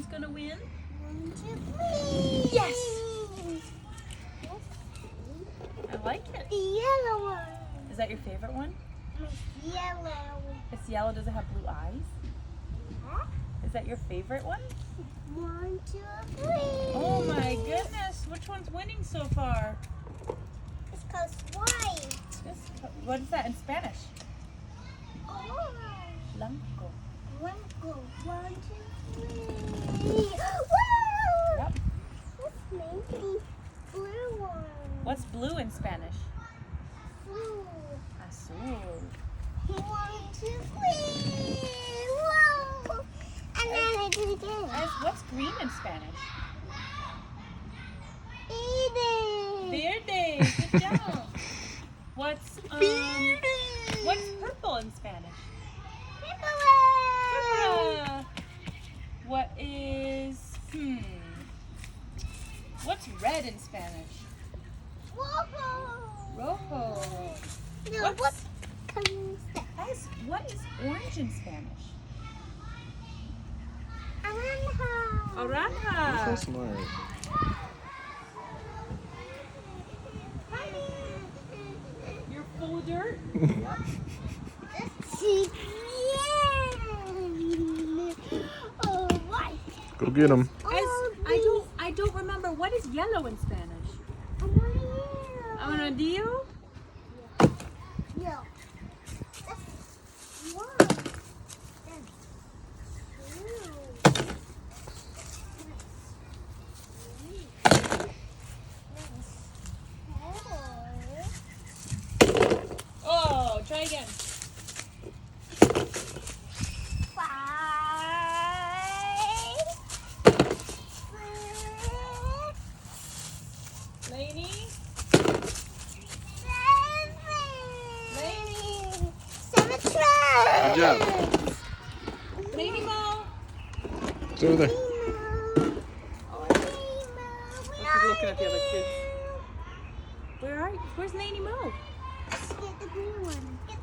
who's gonna win? 1, 2, 3. Yes! I like it. The yellow one. Is that your favorite one? It's yellow. It's yellow. Does it have blue eyes? Huh? Is that your favorite one? 1, 2, 3. Oh my goodness. Which one's winning so far? It's called white. This, what is that in Spanish? Orange. Blanco. 1, 2, 3. Woo! Yep. Let's make the blue one. What's blue in Spanish? Blue. Azul. 1, 2, 3. Whoa! And then I do it again. What's green in Spanish? Eden. Verde. Good job. What's purple in Spanish? Purple. What is what's red in Spanish? Rojo. No, What's- what comes that? What is orange in Spanish? Naranja. Oranja. So smart. You're full of dirt. Oh, white. Go get him. I don't remember what is yellow in Spanish. Amarillo. Yeah. That's one. Oh, try again. Lainey. Good job. Lainey Mo. It's over there. She's looking at the other kids. Where's Lainey Mo? Get the green one. Get